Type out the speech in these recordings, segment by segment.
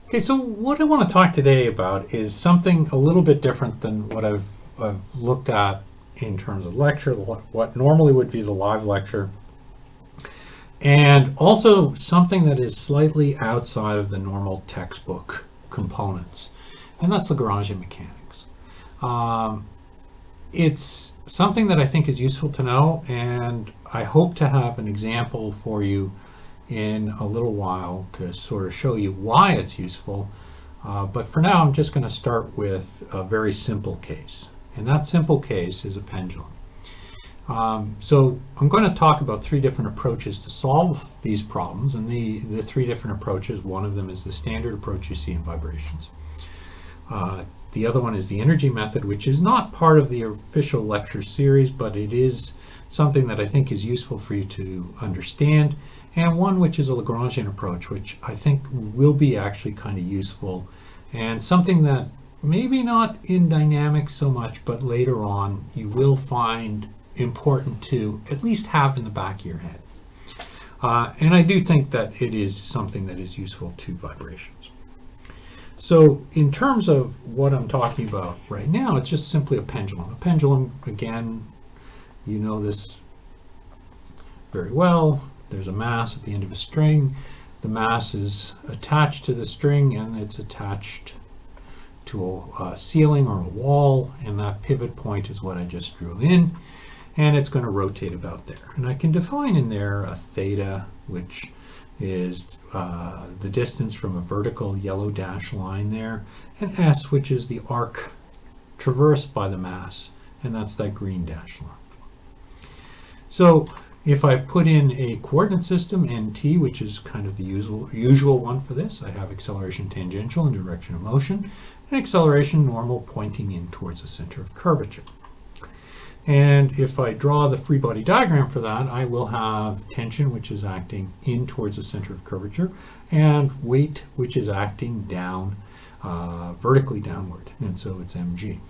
Okay, so what I want to talk today about is something a little bit different than what I've looked at in terms of lecture, what normally would be the live lecture, and also something that is slightly outside of the normal textbook components, and that's Lagrangian mechanics. It's something that I think is useful to know, and I hope to have an example for you in a little while to sort of show you why it's useful. But for now, I'm just going to start with a very simple case. And that simple case is a pendulum. So I'm going to talk about three different approaches to solve these problems. And the three different approaches, one of them is the standard approach you see in vibrations. The other one is the energy method, which is not part of the official lecture series, but it is something that I think is useful for you to understand. And one which is a Lagrangian approach, which I think will be actually kind of useful, and something that maybe not in dynamics so much, but later on you will find important to at least have in the back of your head. And I do think that it is something that is useful to vibrations. So in terms of what I'm talking about right now, it's just simply a pendulum. A pendulum, again, you know this very well. There's a mass at the end of a string. The mass is attached to the string, and it's attached to a ceiling or a wall, and that pivot point is what I just drew in, and it's going to rotate about there. And I can define in there a theta, which is the distance from a vertical yellow dash line there, and s, which is the arc traversed by the mass, and that's that green dash line. So if I put in a coordinate system, nt, which is kind of the usual one for this, I have acceleration tangential in direction of motion, and acceleration normal pointing in towards the center of curvature. And if I draw the free body diagram for that, I will have tension, which is acting in towards the center of curvature, and weight, which is acting down, vertically downward, and so it's mg.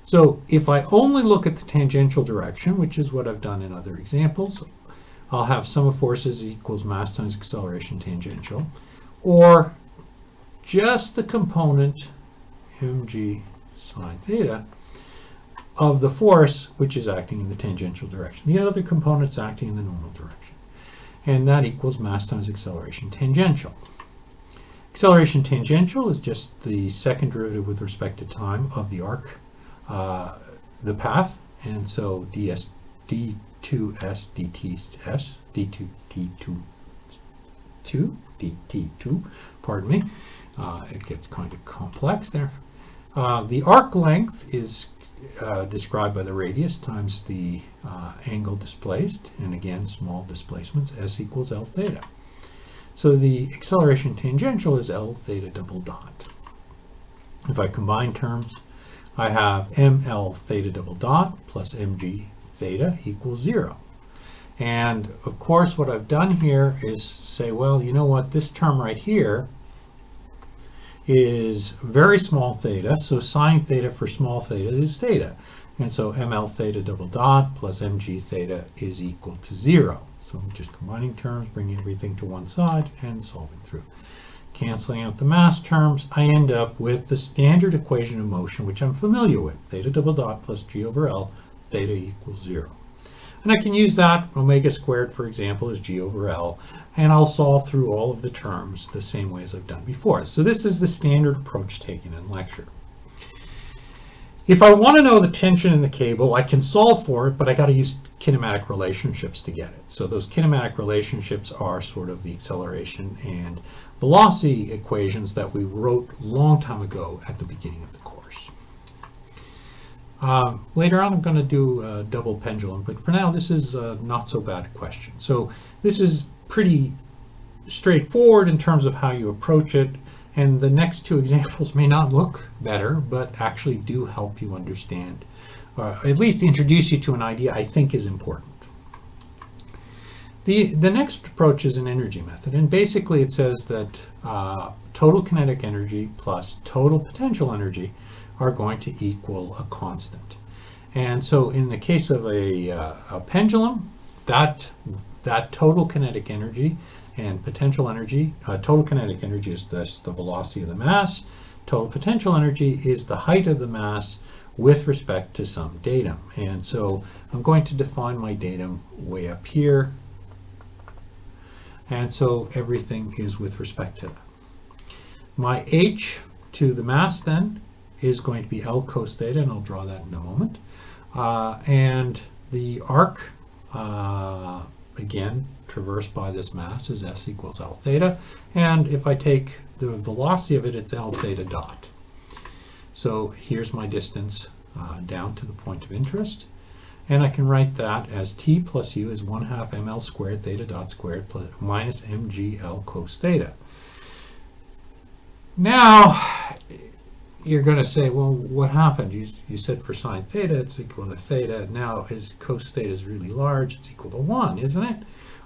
So if I only look at the tangential direction, which is what I've done in other examples, I'll have sum of forces equals mass times acceleration tangential, or just the component mg sine theta of the force which is acting in the tangential direction. The other component's acting in the normal direction. And that equals mass times acceleration tangential. Acceleration tangential is just the second derivative with respect to time of the arc, the path, and so ds d2s dts d2 dt2, pardon me, it gets kind of complex there. The arc length is described by the radius times the angle displaced, and again small displacements, s equals L theta. So the acceleration tangential is L theta double dot. If I combine terms, I have ml theta double dot plus mg theta equals 0. And of course what I've done here is say, well, you know what, this term right here is very small theta, so sine theta for small theta is theta. And so ml theta double dot plus mg theta is equal to 0. So I'm just combining terms, bringing everything to one side and solving through. Canceling out the mass terms, I end up with the standard equation of motion, which I'm familiar with. Theta double dot plus g over L, theta equals 0. And I can use that, omega squared, for example, as g over L, and I'll solve through all of the terms the same way as I've done before. So this is the standard approach taken in lecture. If I want to know the tension in the cable, I can solve for it, but I got to use kinematic relationships to get it. So those kinematic relationships are sort of the acceleration and velocity equations that we wrote a long time ago at the beginning of the course. Later on I'm going to do a double pendulum, but for now this is a not so bad question. So this is pretty straightforward in terms of how you approach it, and the next two examples may not look better, but actually do help you understand, or at least introduce you to an idea I think is important. The next approach is an energy method, and basically it says that total kinetic energy plus total potential energy are going to equal a constant. And so in the case of a pendulum, that total kinetic energy And potential energy, total kinetic energy is thus the velocity of the mass. Total potential energy is the height of the mass with respect to some datum. And so I'm going to define my datum way up here. And so everything is with respect to that. My h to the mass then is going to be L cos theta, and I'll draw that in a moment. And the arc, again, traversed by this mass is S equals L theta. And if I take the velocity of it, it's L theta dot. So here's my distance down to the point of interest. And I can write that as T plus U is 1/2 ml squared theta dot squared plus minus mgl cos theta. Now, you're going to say, well, what happened? You said for sine theta, it's equal to theta. Now, is cos theta is really large. It's equal to 1, isn't it?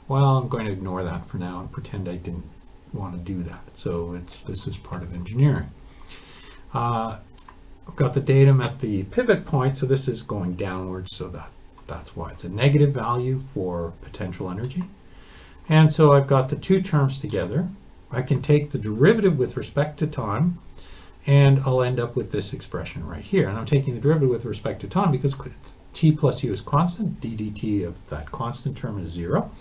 Well, I'm going to ignore that for now and pretend I didn't want to do that. So this is part of engineering. I've got the datum at the pivot point, so this is going downwards, so that's why it's a negative value for potential energy. And so I've got the two terms together. I can take the derivative with respect to time, and I'll end up with this expression right here. And I'm taking the derivative with respect to time because t plus u is constant. d dt of that constant term is 0.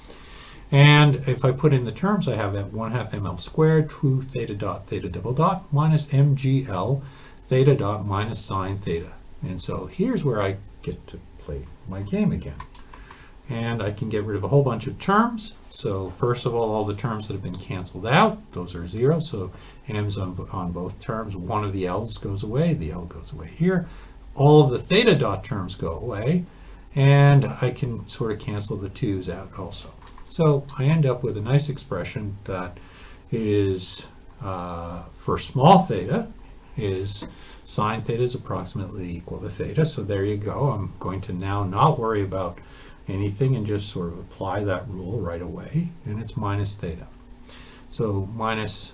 And if I put in the terms, I have at 1/2 ml squared 2 theta dot theta double dot minus mgl theta dot minus sine theta. And so here's where I get to play my game again. And I can get rid of a whole bunch of terms. So first of all the terms that have been canceled out, those are 0. So m's on both terms. One of the l's goes away. The l goes away here. All of the theta dot terms go away. And I can sort of cancel the 2's out also. So I end up with a nice expression that is, for small theta, is sine theta is approximately equal to theta. So there you go. I'm going to now not worry about anything and just sort of apply that rule right away. And it's minus theta. So minus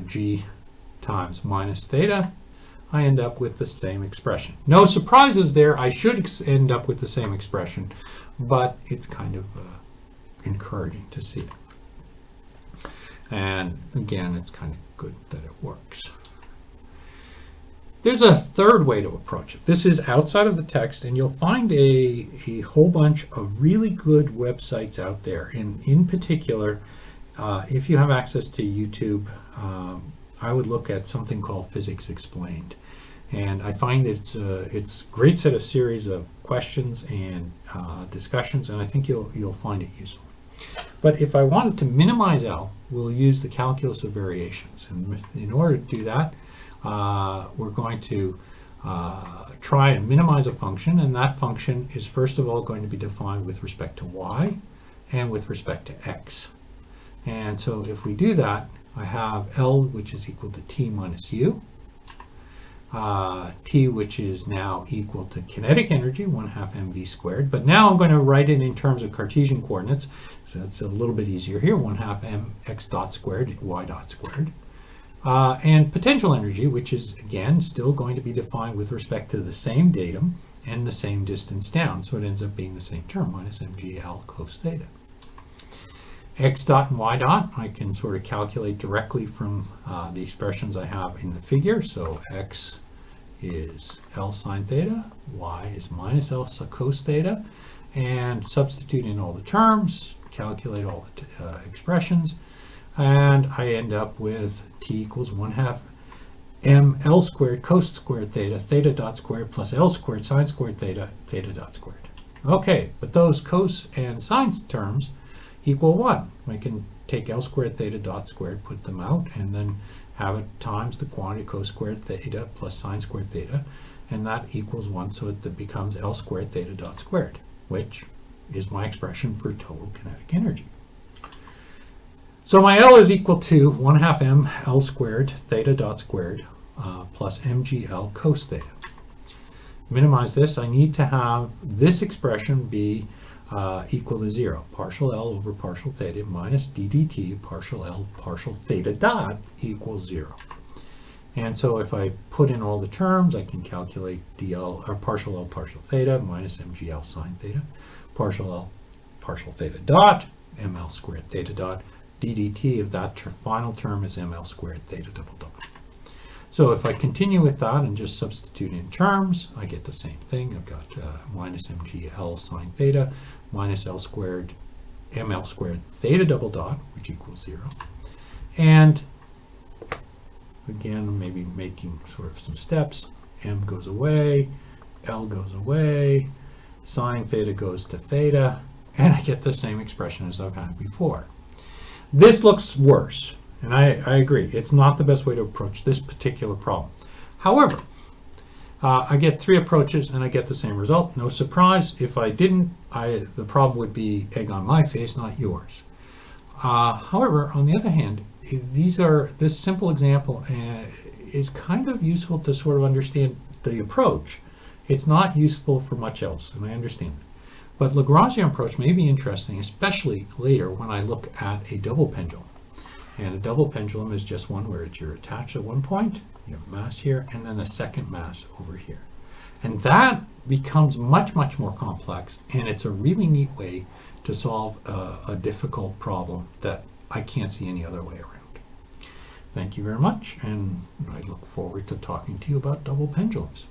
g times minus theta, I end up with the same expression. No surprises there. I should end up with the same expression, but it's kind of encouraging to see it. And again, it's kind of good that it works. There's a third way to approach it. This is outside of the text, and you'll find a whole bunch of really good websites out there. And in particular, if you have access to YouTube, I would look at something called Physics Explained. And I find that it's a great set of series of questions and discussions, and I think you'll find it useful. But if I wanted to minimize L, we'll use the calculus of variations. And in order to do that, we're going to try and minimize a function, and that function is first of all going to be defined with respect to y and with respect to x. And so if we do that, I have L, which is equal to t minus u, t, which is now equal to kinetic energy, 1/2 mv squared. But now I'm going to write it in terms of Cartesian coordinates, so that's a little bit easier here, 1/2 mx dot squared, y dot squared. And potential energy, which is, again, still going to be defined with respect to the same datum and the same distance down. So it ends up being the same term, minus mgl cos theta. X dot and y dot, I can sort of calculate directly from the expressions I have in the figure. So x is L sine theta, y is minus L cos theta, and substitute in all the terms, calculate all the expressions, and I end up with t equals 1/2 m L squared cos squared theta, theta dot squared plus L squared sine squared theta, theta dot squared. Okay, but those cos and sine terms equal 1. I can take L squared theta dot squared, put them out, and then have it times the quantity cos squared theta plus sine squared theta, and that equals 1, so it becomes L squared theta dot squared, which is my expression for total kinetic energy. So my L is equal to 1/2 m L squared theta dot squared plus mgl cos theta. Minimize this, I need to have this expression be equal to 0. Partial L over partial theta minus d dt partial L partial theta dot equals 0. And so if I put in all the terms, I can calculate dl, or partial L partial theta minus mgl sine theta, partial L partial theta dot, ml squared theta dot, d dt of that final term is ml squared theta double dot. So if I continue with that and just substitute in terms, I get the same thing. I've got minus mgl sine theta minus l squared ml squared theta double dot, which equals 0. And again, maybe making sort of some steps. M goes away, L goes away, sine theta goes to theta, and I get the same expression as I've had before. This looks worse, and I agree. It's not the best way to approach this particular problem. However, I get 3 approaches and I get the same result. No surprise. If I didn't, the problem would be egg on my face, not yours. However, on the other hand, this simple example is kind of useful to sort of understand the approach. It's not useful for much else, and I understand it. But Lagrangian approach may be interesting, especially later when I look at a double pendulum. And a double pendulum is just one where you're attached at one point, you have mass here, and then a second mass over here. And that becomes much, much more complex, and it's a really neat way to solve a difficult problem that I can't see any other way around. Thank you very much, and I look forward to talking to you about double pendulums.